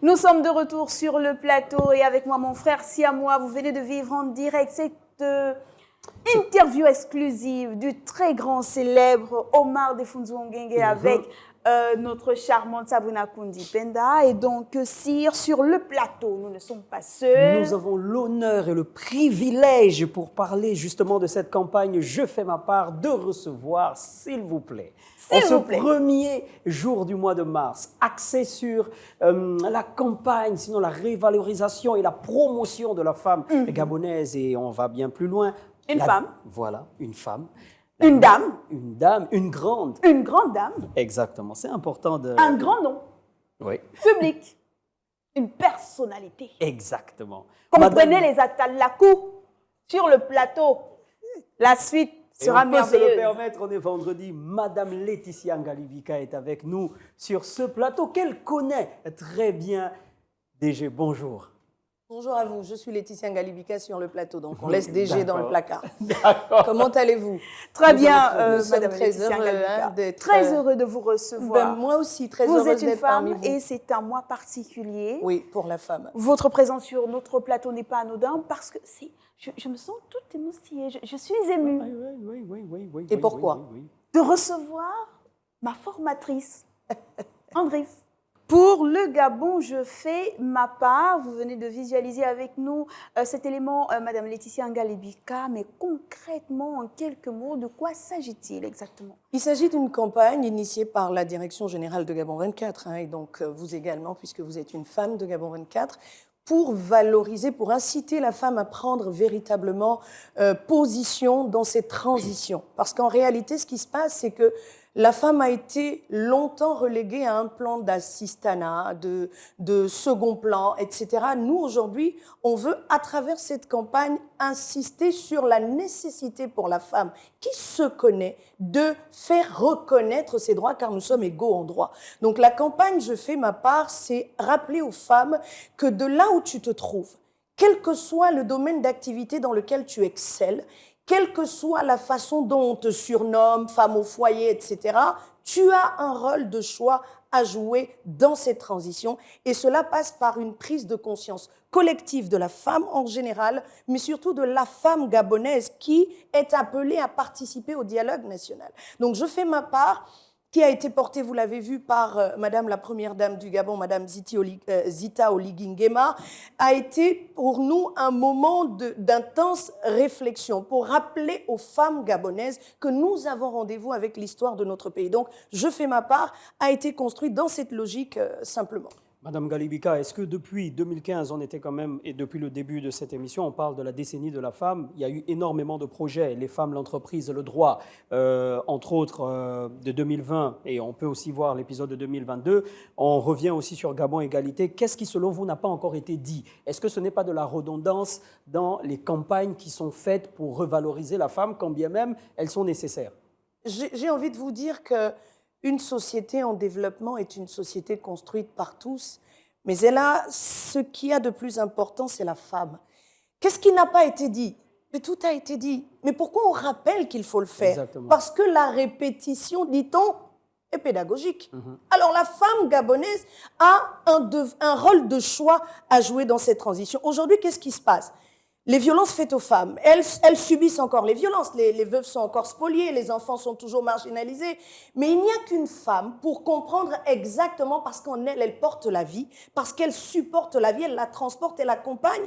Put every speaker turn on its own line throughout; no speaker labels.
Nous sommes de retour sur le plateau et avec moi, mon frère Siamois, vous venez de vivre en direct cette interview exclusive du très grand célèbre Omar Defunzu Onguengue avec notre charmante Sabrina Kundi Penda. Et donc, Sire, sur le plateau, nous ne sommes pas seuls.
Nous avons l'honneur et le privilège pour parler justement de cette campagne Je fais ma part de recevoir, s'il vous plaît. En ce premier jour du mois de mars, axé sur la campagne, sinon la révalorisation et la promotion de la femme gabonaise. Et on va bien plus loin.
Une femme.
Voilà, une femme.
Une dame.
Une dame, une grande.
Une grande dame.
Exactement, c'est important de...
Un grand nom.
Oui.
Public. Une personnalité.
Exactement.
Comprenez les Atalakou sur le plateau. La suite sera merveilleuse.
On peut se le permettre, on est vendredi. Madame Laetitia Ngalibika est avec nous sur ce plateau qu'elle connaît très bien. DG, bonjour.
Bonjour à vous, je suis Laetitia Ngalibika sur le plateau, donc on laisse DG dans le placard.
D'accord.
Comment allez-vous?
Très bien,
Madame
Laetitia Ngalibika.
d'être
Très heureux de vous recevoir.
Moi aussi, très
vous
heureuse
êtes une
d'être parmi
femme
vous.
et c'est un mois particulier.
Oui, pour la femme.
Votre présence sur notre plateau n'est pas anodin parce que je me sens toute émoustillée, je suis émue
Oui.
Et pourquoi?
de recevoir ma formatrice, Andrif. Pour le Gabon, je fais ma part. Vous venez de visualiser avec nous cet élément, Madame Laetitia Ngalibika. Mais concrètement, en quelques mots, de quoi s'agit-il exactement?
Il s'agit d'une campagne initiée par la Direction générale de Gabon 24, et donc vous également, puisque vous êtes une femme de Gabon 24, pour valoriser, pour inciter la femme à prendre véritablement position dans cette transition. Parce qu'en réalité, ce qui se passe, c'est que la femme a été longtemps reléguée à un plan d'assistanat, de second plan, etc. Nous, aujourd'hui, on veut, à travers cette campagne, insister sur la nécessité pour la femme qui se connaît de faire reconnaître ses droits, car nous sommes égaux en droit. Donc la campagne Je fais ma part, c'est rappeler aux femmes que de là où tu te trouves, quel que soit le domaine d'activité dans lequel tu excelles, quelle que soit la façon dont on te surnomme, femme au foyer, etc., tu as un rôle de choix à jouer dans cette transition. Et cela passe par une prise de conscience collective de la femme en général, mais surtout de la femme gabonaise qui est appelée à participer au dialogue national. Donc je fais ma part, qui a été portée, vous l'avez vu, par Madame la Première Dame du Gabon, Madame Zita Oligui Nguema, a été pour nous un moment d'intense réflexion pour rappeler aux femmes gabonaises que nous avons rendez-vous avec l'histoire de notre pays. Donc, Je fais ma part a été construit dans cette logique simplement.
Madame Ngalibika, est-ce que depuis 2015, on était quand même, et depuis le début de cette émission, on parle de la décennie de la femme, il y a eu énormément de projets, les femmes, l'entreprise, le droit, entre autres de 2020, et on peut aussi voir l'épisode de 2022. On revient aussi sur Gabon Égalité. Qu'est-ce qui, selon vous, n'a pas encore été dit? Est-ce que ce n'est pas de la redondance dans les campagnes qui sont faites pour revaloriser la femme, quand bien même elles sont nécessaires?
J'ai envie de vous dire que une société en développement est une société construite par tous, mais ce qui a de plus important, c'est la femme. Qu'est-ce qui n'a pas été dit? Mais tout a été dit. Mais pourquoi on rappelle qu'il faut le faire?
Exactement.
Parce que la répétition, dit-on, est pédagogique. Alors la femme gabonaise a un rôle de choix à jouer dans cette transition. Aujourd'hui, qu'est-ce qui se passe? Les violences faites aux femmes, elles subissent encore les violences, les veuves sont encore spoliées, les enfants sont toujours marginalisés. Mais il n'y a qu'une femme pour comprendre exactement, parce qu'en elle, elle porte la vie, parce qu'elle supporte la vie, elle la transporte, elle l'accompagne.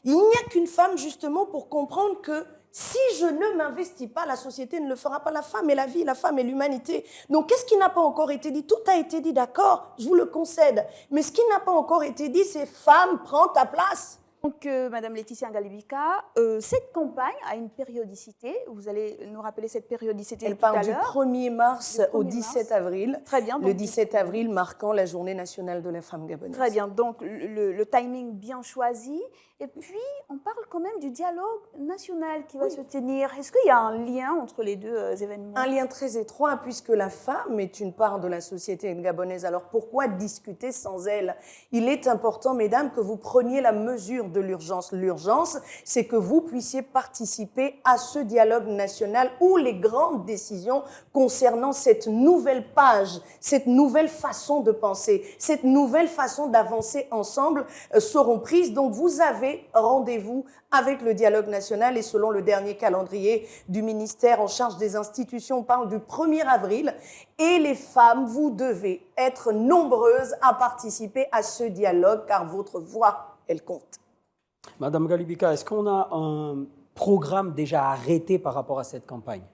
Il n'y a qu'une femme justement pour comprendre que si je ne m'investis pas, la société ne le fera pas. La femme est la vie, la femme est l'humanité. Donc qu'est-ce qui n'a pas encore été dit? Tout a été dit, d'accord, je vous le concède. Mais ce qui n'a pas encore été dit, c'est femme, prends ta place.
Donc, Madame Laetitia Ngalibika, cette campagne a une périodicité. Vous allez nous rappeler cette périodicité
Elle
tout à
part du
l'heure.
1er mars au 17 avril.
Très bien.
Le 17 avril marquant la journée nationale de la femme gabonaise.
Très bien. Donc, le timing bien choisi. Et puis, on parle quand même du dialogue national qui va se tenir. Est-ce qu'il y a un lien entre les deux événements?
Un lien très étroit, puisque la femme est une part de la société gabonaise. Alors, pourquoi discuter sans elle? Il est important, mesdames, que vous preniez la mesure de l'urgence. L'urgence, c'est que vous puissiez participer à ce dialogue national où les grandes décisions concernant cette nouvelle page, cette nouvelle façon de penser, cette nouvelle façon d'avancer ensemble seront prises. Donc vous avez rendez-vous avec le dialogue national et selon le dernier calendrier du ministère en charge des institutions, on parle du 1er avril et les femmes, vous devez être nombreuses à participer à ce dialogue car votre voix, elle compte.
Madame Galibika, est-ce qu'on a un programme déjà arrêté par rapport à cette campagne?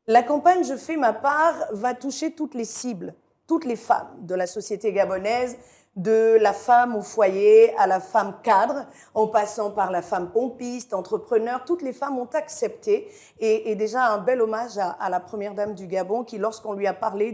La campagne Je fais ma part va toucher toutes les cibles, toutes les femmes de la société gabonaise, de la femme au foyer à la femme cadre, en passant par la femme pompiste, entrepreneur. Toutes les femmes ont accepté et déjà un bel hommage à la première dame du Gabon qui, lorsqu'on lui a parlé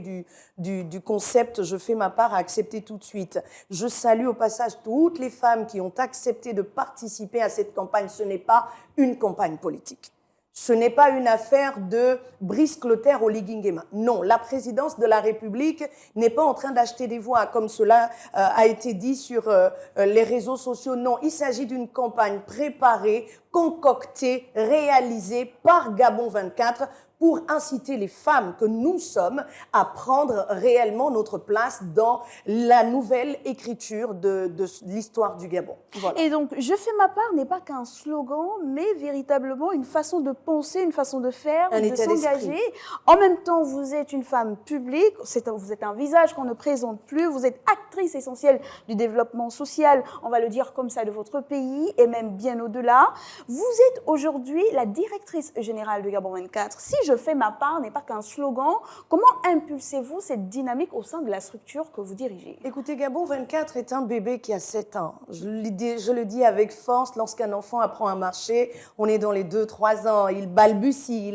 du concept Je fais ma part, a accepté tout de suite. Je salue au passage toutes les femmes qui ont accepté de participer à cette campagne. Ce n'est pas une campagne politique. Ce n'est pas une affaire de Brice Clotaire au Liguingema. Non, la présidence de la République n'est pas en train d'acheter des voix, comme cela a été dit sur les réseaux sociaux. Non, il s'agit d'une campagne préparée, concoctée, réalisée par Gabon 24 pour inciter les femmes que nous sommes à prendre réellement notre place dans la nouvelle écriture de l'histoire du Gabon.
Voilà. Et donc, Je fais ma part n'est pas qu'un slogan, mais véritablement une façon de penser, une façon de faire, de s'engager. En même temps, vous êtes une femme publique, vous êtes un visage qu'on ne présente plus, vous êtes actrice essentielle du développement social, on va le dire comme ça, de votre pays, et même bien au-delà. Vous êtes aujourd'hui la directrice générale de Gabon 24. Si Je fais ma part n'est pas qu'un slogan, comment impulsez-vous cette dynamique au sein de la structure que vous dirigez?
Écoutez, Gabon 24 est un bébé qui a 7 ans. Je le dis avec force, lorsqu'un enfant apprend à marcher, on est dans les 2-3 ans, il balbutie,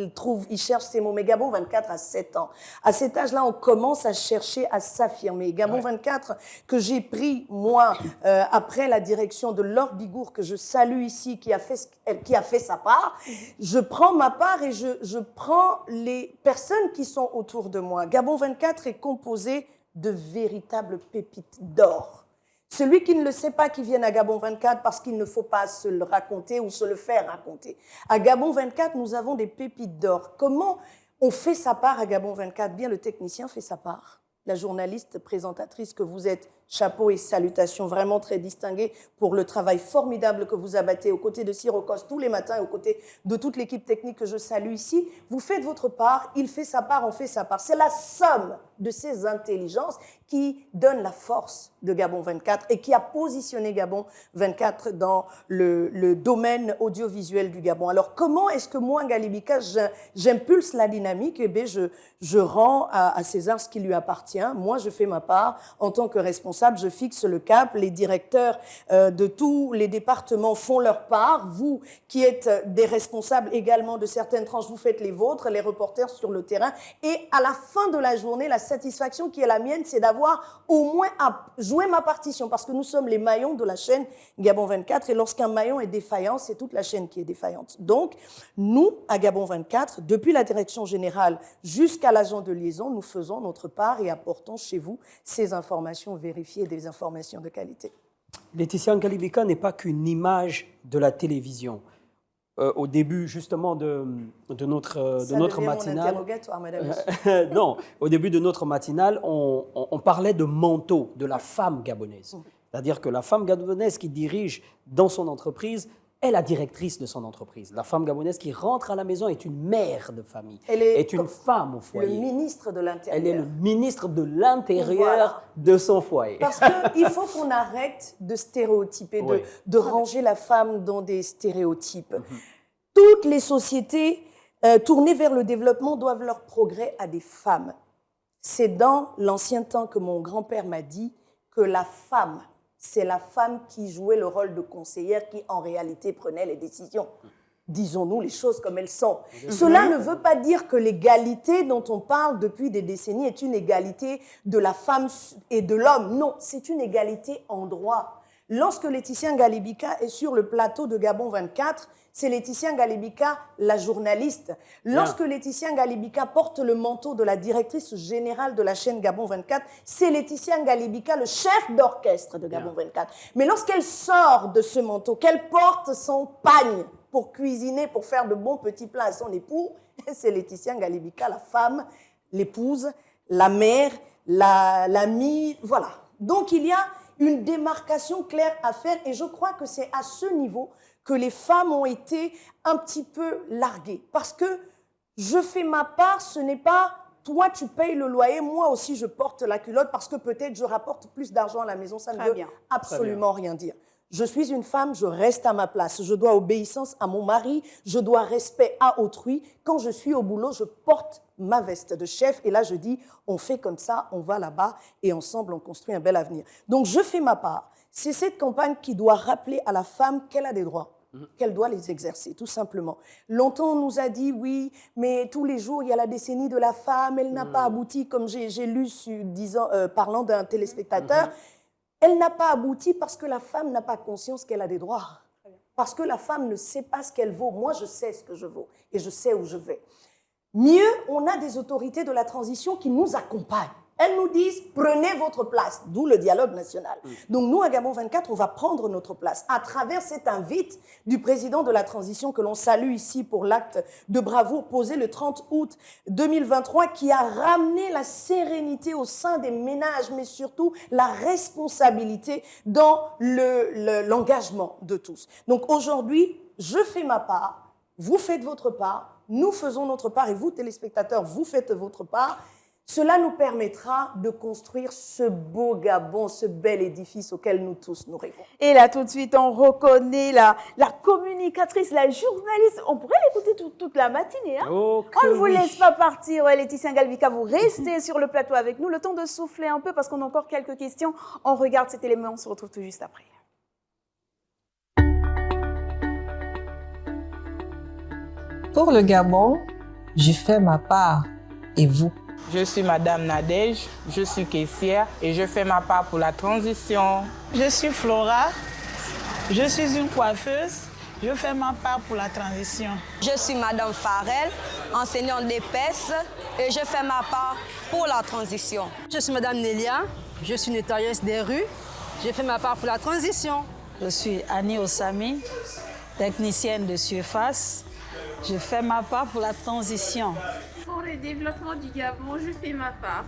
il cherche ses mots. Mais Gabon 24 a 7 ans. À cet âge-là, on commence à chercher à s'affirmer. Gabon 24, que j'ai pris, moi, après la direction de Laure Bigour, que je salue ici, qui a fait sa part, je prends ma part et je prends les personnes qui sont autour de moi. Gabon 24 est composé de véritables pépites d'or. Celui qui ne le sait pas, qui vienne à Gabon 24 parce qu'il ne faut pas se le raconter ou se le faire raconter. À Gabon 24, nous avons des pépites d'or. Comment on fait sa part à Gabon 24? Bien, le technicien fait sa part. La journaliste présentatrice que vous êtes, chapeau et salutations vraiment très distinguées pour le travail formidable que vous abattez aux côtés de Sirocos tous les matins et aux côtés de toute l'équipe technique que je salue ici. Vous faites votre part, il fait sa part, on fait sa part. C'est la somme de ces intelligences qui donne la force de Gabon 24 et qui a positionné Gabon 24 dans le domaine audiovisuel du Gabon. Alors, comment est-ce que moi, Galibika, j'impulse la dynamique? Eh bien, je rends à César ce qui lui appartient. Moi, je fais ma part en tant que responsable, je fixe le cap. Les directeurs de tous les départements font leur part. Vous, qui êtes des responsables également de certaines tranches, vous faites les vôtres, les reporters sur le terrain. Et à la fin de la journée, la satisfaction qui est la mienne, c'est d'avoir au moins à jouer ma partition, parce que nous sommes les maillons de la chaîne Gabon 24, et lorsqu'un maillon est défaillant, c'est toute la chaîne qui est défaillante. Donc, nous, à Gabon 24, depuis la direction générale jusqu'à l'agent de liaison, nous faisons notre part et apportons chez vous ces informations vérifiées, des informations de qualité.
Laetitia Galibika n'est pas qu'une image de la télévision. Au début justement de notre matinale.
Mon interrogatoire, madame.
Non, au début de notre matinale, on parlait de manteau de la femme gabonaise. C'est-à-dire que la femme gabonaise qui dirige dans son entreprise est la directrice de son entreprise. La femme gabonaise qui rentre à la maison est une mère de famille, est une femme au foyer.
Le ministre de l'Intérieur.
Elle est le ministre de l'Intérieur de son foyer.
Parce qu'il faut qu'on arrête de stéréotyper, de ranger la femme dans des stéréotypes. Toutes les sociétés tournées vers le développement doivent leur progrès à des femmes. C'est dans l'ancien temps que mon grand-père m'a dit que la femme, c'est la femme qui jouait le rôle de conseillère qui, en réalité, prenait les décisions. Disons-nous les choses comme elles sont. Cela ne veut pas dire que l'égalité dont on parle depuis des décennies est une égalité de la femme et de l'homme. Non, c'est une égalité en droit. Lorsque Laetitia Galibika est sur le plateau de Gabon 24, c'est Laetitia Ngalibika, la journaliste. Lorsque Laetitia Ngalibika porte le manteau de la directrice générale de la chaîne Gabon 24, c'est Laetitia Ngalibika, le chef d'orchestre de Gabon 24. Mais lorsqu'elle sort de ce manteau, qu'elle porte son pagne pour cuisiner, pour faire de bons petits plats à son époux, c'est Laetitia Ngalibika, la femme, l'épouse, la mère, l'amie, voilà. Donc il y a une démarcation claire à faire et je crois que c'est à ce niveau que les femmes ont été un petit peu larguées. Parce que je fais ma part, ce n'est pas toi tu payes le loyer, moi aussi je porte la culotte parce que peut-être je rapporte plus d'argent à la maison, ça ne veut absolument rien dire. Je suis une femme, je reste à ma place. Je dois obéissance à mon mari, je dois respect à autrui. Quand je suis au boulot, je porte ma veste de chef et là je dis, on fait comme ça, on va là-bas et ensemble on construit un bel avenir. Donc je fais ma part. C'est cette campagne qui doit rappeler à la femme qu'elle a des droits, qu'elle doit les exercer, tout simplement. Longtemps on nous a dit, oui, mais tous les jours il y a la décennie de la femme, elle n'a pas abouti, comme j'ai lu parlant d'un téléspectateur. Elle n'a pas abouti parce que la femme n'a pas conscience qu'elle a des droits. Parce que la femme ne sait pas ce qu'elle vaut. Moi, je sais ce que je vaux et je sais où je vais. Mieux, on a des autorités de la transition qui nous accompagnent. Elles nous disent, prenez votre place, d'où le dialogue national. Donc nous, à Gabon 24, on va prendre notre place à travers cet invite du président de la transition que l'on salue ici pour l'acte de bravoure posé le 30 août 2023 qui a ramené la sérénité au sein des ménages, mais surtout la responsabilité dans l'engagement de tous. Donc aujourd'hui, je fais ma part, vous faites votre part, nous faisons notre part et vous, téléspectateurs, vous faites votre part. Cela nous permettra de construire ce beau Gabon, ce bel édifice auquel nous tous nous rêvons.
Et là, tout de suite, on reconnaît la communicatrice, la journaliste. On pourrait l'écouter toute la matinée. Hein?
Oh,
on ne vous laisse pas partir, Laetitia Ngalibika. Vous restez sur le plateau avec nous. Le temps de souffler un peu parce qu'on a encore quelques questions. On regarde cet élément, on se retrouve tout juste après.
Pour le Gabon, je fais ma part. Et vous?
Je suis Madame Nadège, je suis caissière et je fais ma part pour la transition.
Je suis Flora, je suis une coiffeuse, je fais ma part pour la transition.
Je suis Madame Farel, enseignante d'épaisse et je fais ma part pour la transition.
Je suis Madame Nélia, je suis nettoyeuse des rues, je fais ma part pour la transition.
Je suis Annie Osami, technicienne de surface, je fais ma part pour la transition.
Pour le développement du Gabon, je fais ma part.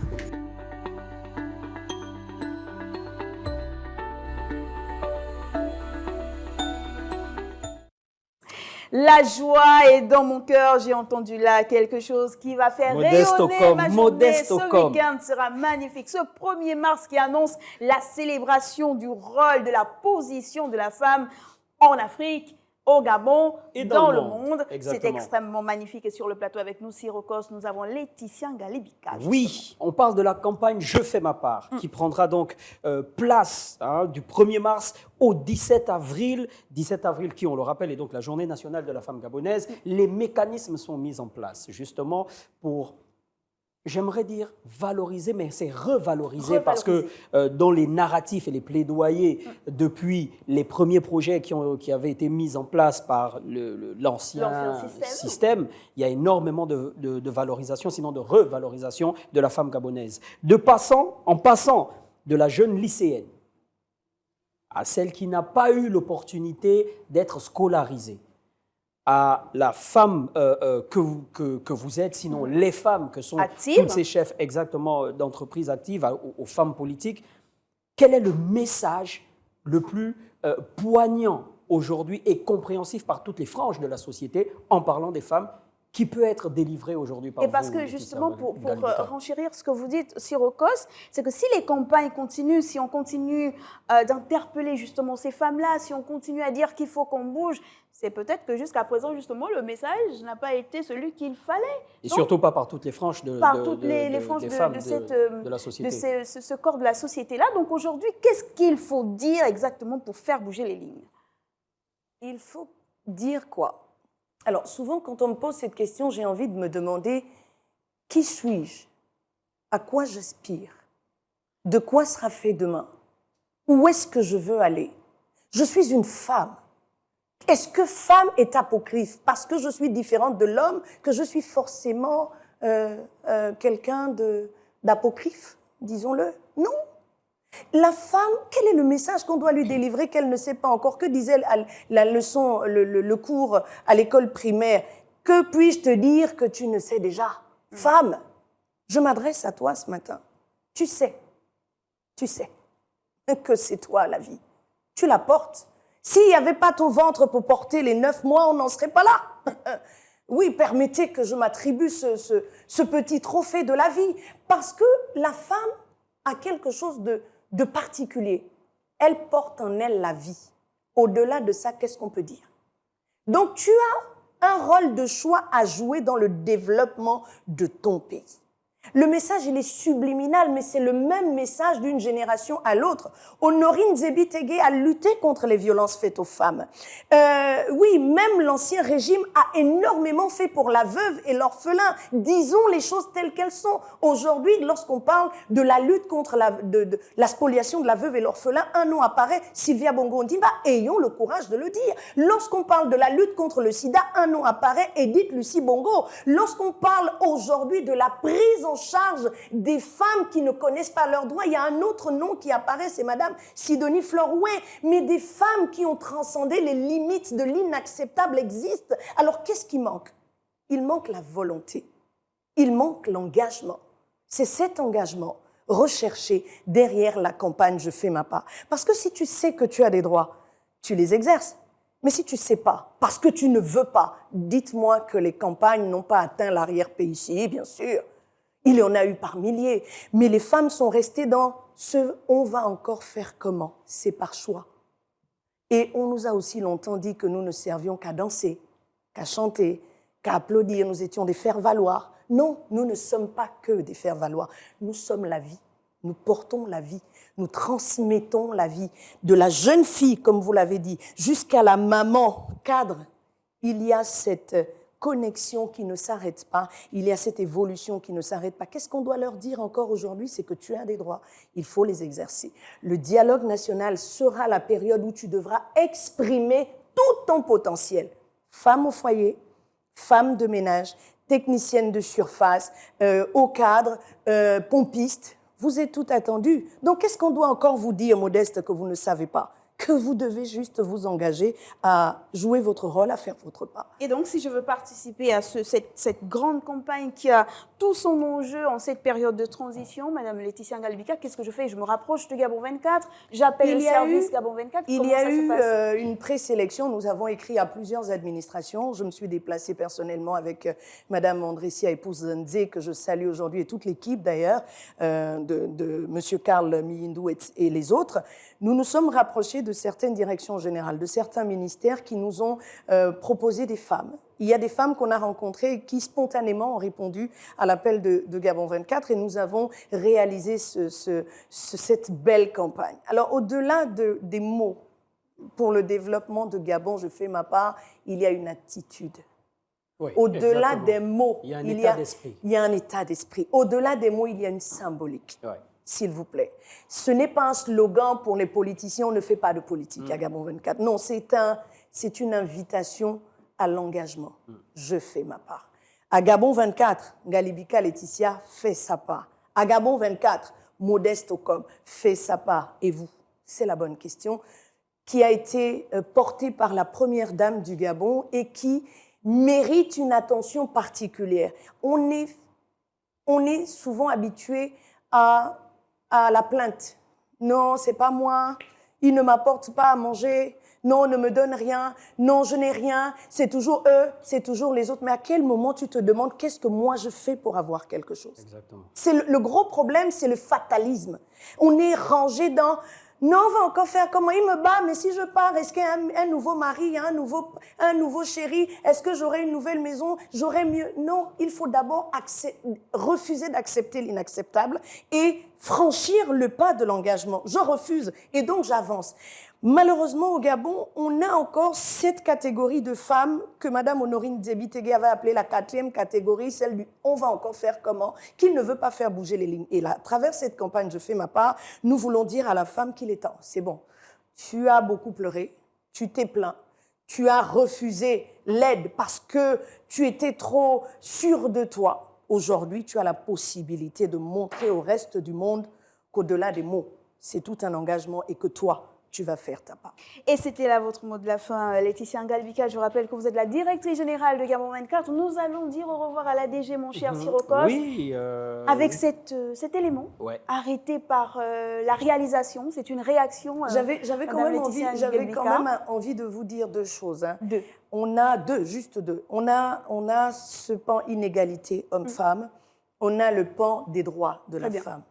La joie est dans mon cœur. J'ai entendu là quelque chose qui va faire rayonner ma journée. Ce week-end sera magnifique. Ce 1er mars qui annonce la célébration du rôle, de la position de la femme en Afrique, au Gabon et dans le monde. C'est extrêmement magnifique. Et sur le plateau avec nous, Sirocos, nous avons Laetitia Ngalibika.
Oui, on parle de la campagne Je fais ma part, qui prendra donc place du 1er mars au 17 avril. 17 avril qui, on le rappelle, est donc la journée nationale de la femme gabonaise. Les mécanismes sont mis en place justement pour... J'aimerais dire valoriser, mais c'est revaloriser parce que dans les narratifs et les plaidoyers, depuis les premiers projets qui avaient été mis en place par l'ancien système, il y a énormément de valorisation, sinon de revalorisation de la femme gabonaise. En passant de la jeune lycéenne à celle qui n'a pas eu l'opportunité d'être scolarisée, à la femme que vous êtes, sinon les femmes que sont toutes ces chefs exactement d'entreprises actives, aux femmes politiques, quel est le message le plus poignant aujourd'hui et compréhensif par toutes les franges de la société en parlant des femmes qui peut être délivré aujourd'hui par vous?
Et parce que justement, pour renchérir ce que vous dites, Sirocos, c'est que si les campagnes continuent, si on continue d'interpeller justement ces femmes-là, si on continue à dire qu'il faut qu'on bouge, c'est peut-être que jusqu'à présent, justement, le message n'a pas été celui qu'il fallait.
Et donc, surtout pas par toutes les franges de la société.
De ce corps de la société-là. Donc aujourd'hui, qu'est-ce qu'il faut dire exactement pour faire bouger les lignes?
Il faut dire quoi? Alors, souvent, quand on me pose cette question, j'ai envie de me demander qui suis-je? À quoi j'aspire? De quoi sera fait demain? Où est-ce que je veux aller? Je suis une femme. Est-ce que femme est apocryphe parce que je suis différente de l'homme, que je suis forcément quelqu'un d'apocryphe, disons-le? Non. La femme, quel est le message qu'on doit lui délivrer qu'elle ne sait pas encore? Que disait la leçon, le cours à l'école primaire? Que puis-je te dire que tu ne sais déjà? Femme, je m'adresse à toi ce matin. Tu sais que c'est toi la vie. Tu la portes. S'il n'y avait pas ton ventre pour porter les 9 mois, on n'en serait pas là. Oui, permettez que je m'attribue ce petit trophée de la vie. Parce que la femme a quelque chose de particulier. Elle porte en elle la vie. Au-delà de ça, qu'est-ce qu'on peut dire? Donc, tu as un rôle de choix à jouer dans le développement de ton pays. Le message, il est subliminal, mais c'est le même message d'une génération à l'autre. Honorine Zebitege a lutté contre les violences faites aux femmes. Oui, même l'ancien régime a énormément fait pour la veuve et l'orphelin. Disons les choses telles qu'elles sont. Aujourd'hui, lorsqu'on parle de la lutte contre la spoliation de la veuve et l'orphelin, un nom apparaît, Sylvia Bongo Ondimba, ayons le courage de le dire. Lorsqu'on parle de la lutte contre le sida, un nom apparaît, Edith Lucie Bongo. Lorsqu'on parle aujourd'hui de la prise en charge des femmes qui ne connaissent pas leurs droits, il y a un autre nom qui apparaît, c'est Madame Sidonie Florouin. Mais des femmes qui ont transcendé les limites de l'inacceptable existent. Alors qu'est-ce qui manque? Il manque la volonté. Il manque l'engagement. C'est cet engagement recherché derrière la campagne « Je fais ma part ». Parce que si tu sais que tu as des droits, tu les exerces. Mais si tu ne sais pas, parce que tu ne veux pas, dites-moi que les campagnes n'ont pas atteint l'arrière-pays. Si, bien sûr. Il y en a eu par milliers. Mais les femmes sont restées dans ce « on va encore faire comment ?» C'est par choix. Et on nous a aussi longtemps dit que nous ne servions qu'à danser, qu'à chanter, qu'à applaudir. Nous étions des faire-valoir. Non, nous ne sommes pas que des faire-valoir. Nous sommes la vie. Nous portons la vie. Nous transmettons la vie. De la jeune fille, comme vous l'avez dit, jusqu'à la maman cadre, il y a cette connexion qui ne s'arrête pas, il y a cette évolution qui ne s'arrête pas. Qu'est-ce qu'on doit leur dire encore aujourd'hui? C'est que tu as des droits, il faut les exercer. Le dialogue national sera la période où tu devras exprimer tout ton potentiel. Femme au foyer, femme de ménage, technicienne de surface, au cadre, pompiste, vous êtes tout attendu. Donc qu'est-ce qu'on doit encore vous dire, Modeste, que vous ne savez pas? Que vous devez juste vous engager à jouer votre rôle, à faire votre part.
Et donc, si je veux participer à cette grande campagne qui a tout son enjeu en cette période de transition, Madame Laetitia Ngalbika, qu'est-ce que je fais? Je me rapproche de Gabon 24, j'appelle le service Gabon 24.
Il y a eu une présélection, nous avons écrit à plusieurs administrations. Je me suis déplacée personnellement avec Madame Andressia Épouse-Nzé, que je salue aujourd'hui, et toute l'équipe d'ailleurs, de Monsieur Karl Miyindou et les autres. Nous nous sommes rapprochés de certaines directions générales, de certains ministères qui nous ont proposé des femmes. Il y a des femmes qu'on a rencontrées qui spontanément ont répondu à l'appel de Gabon 24 et nous avons réalisé cette belle campagne. Alors au-delà des mots pour le développement de Gabon, je fais ma part, il y a une attitude.
Oui,
au-delà
exactement.
des mots,
il y a un état d'esprit.
Il y a un état d'esprit. Au-delà des mots, il y a une symbolique.
Ouais.
S'il vous plaît. Ce n'est pas un slogan pour les politiciens, on ne fait pas de politique à Gabon 24. Non, c'est une invitation à l'engagement. Je fais ma part. À Gabon 24, Ngalibika Laetitia fait sa part. À Gabon 24, Modeste Ocom fait sa part. Et vous? C'est la bonne question qui a été portée par la première dame du Gabon et qui mérite une attention particulière. On est souvent habitué à la plainte. Non, c'est pas moi. Il ne m'apporte pas à manger. Non, ne me donne rien. Non, je n'ai rien. C'est toujours eux, c'est toujours les autres. Mais à quel moment tu te demandes qu'est-ce que moi je fais pour avoir quelque chose? Exactement. C'est le gros problème, c'est le fatalisme. On est rangé dans non, on va encore faire comment? Il me bat, mais si je pars, est-ce qu'il y a un nouveau mari, un nouveau chéri? Est-ce que j'aurai une nouvelle maison? J'aurai mieux? Non, il faut d'abord refuser d'accepter l'inacceptable et franchir le pas de l'engagement. Je refuse et donc j'avance. Malheureusement, au Gabon, on a encore cette catégorie de femmes que Mme Honorine Zebitege avait appelée la 4e catégorie, celle du « on va encore faire comment ?» qui ne veut pas faire bouger les lignes. Et là, à travers cette campagne, je fais ma part, nous voulons dire à la femme qu'il est temps. C'est bon, tu as beaucoup pleuré, tu t'es plaint, tu as refusé l'aide parce que tu étais trop sûr de toi. Aujourd'hui, tu as la possibilité de montrer au reste du monde qu'au-delà des mots, c'est tout un engagement et que toi, tu vas faire ta part.
Et c'était là votre mot de la fin, Laetitia Ngalbika. Je vous rappelle que vous êtes la directrice générale de Gabon 24. Nous allons dire au revoir à la DG, mon cher Sirocos.
Oui.
Avec cet élément
Ouais.
arrêté par la réalisation. C'est une réaction.
J'avais quand
Madame
même
Laetitia
envie,
Ngalbika.
envie de vous dire deux choses. Hein.
Deux.
On a juste deux. On a ce pan inégalité homme-femme. On a le pan des droits de la
bien.
femme.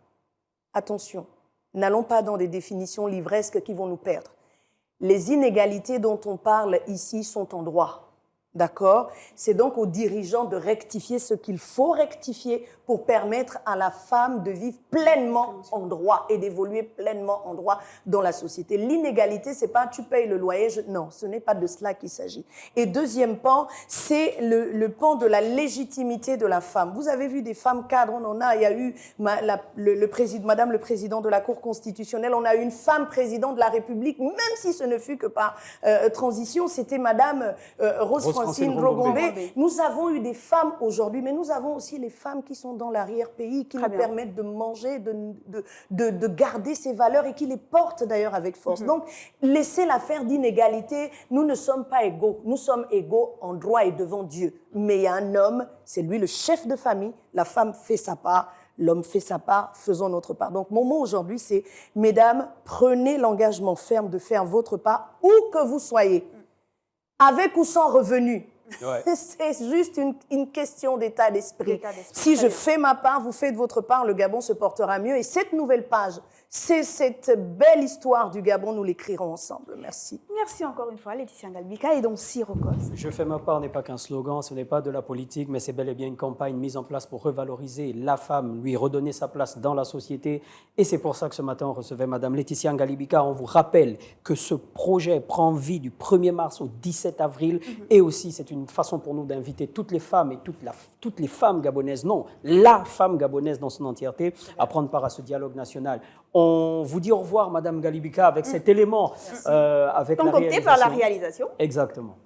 Attention, n'allons pas dans des définitions livresques qui vont nous perdre. Les inégalités dont on parle ici sont en droit. D'accord? C'est donc aux dirigeants de rectifier ce qu'il faut rectifier pour permettre à la femme de vivre pleinement en droit et d'évoluer pleinement en droit dans la société. L'inégalité, c'est pas tu payes le loyer. Non, ce n'est pas de cela qu'il s'agit. Et deuxième pan, c'est le pan de la légitimité de la femme. Vous avez vu des femmes cadres, on en a. Il y a eu Madame le Président de la Cour constitutionnelle, on a eu une femme présidente de la République, même si ce ne fut que par transition, c'était Madame Rose-Francine Rogombe. Nous avons eu des femmes aujourd'hui, mais nous avons aussi les femmes qui sont dans l'arrière-pays, qui nous permettent de manger, de garder ces valeurs et qui les portent d'ailleurs avec force. Donc, laissez l'affaire d'inégalité. Nous ne sommes pas égaux. Nous sommes égaux en droit et devant Dieu. Mais il y a un homme, c'est lui le chef de famille. La femme fait sa part. L'homme fait sa part, faisons notre part. Donc, mon mot aujourd'hui, c'est, mesdames, prenez l'engagement ferme de faire votre part, où que vous soyez, avec ou sans revenu.
Ouais.
C'est juste une question d'état d'esprit. Si je fais ma part, vous faites votre part, le Gabon se portera mieux. Et cette nouvelle page, c'est cette belle histoire du Gabon, nous l'écrirons ensemble. Merci.
Merci encore une fois, Laetitia Ngalbika et donc Sirocos.
Je fais ma part n'est pas qu'un slogan, ce n'est pas de la politique, mais c'est bel et bien une campagne mise en place pour revaloriser la femme, lui redonner sa place dans la société. Et c'est pour ça que ce matin, on recevait Madame Laetitia Ngalbika. On vous rappelle que ce projet prend vie du 1er mars au 17 avril. Et aussi, c'est une façon pour nous d'inviter toutes les femmes et toutes les femmes gabonaises, non, la femme gabonaise dans son entièreté, à prendre part à ce dialogue national. On vous dit au revoir, Madame Ngalbika, avec cet élément, avec la
concocté par la réalisation.
Exactement.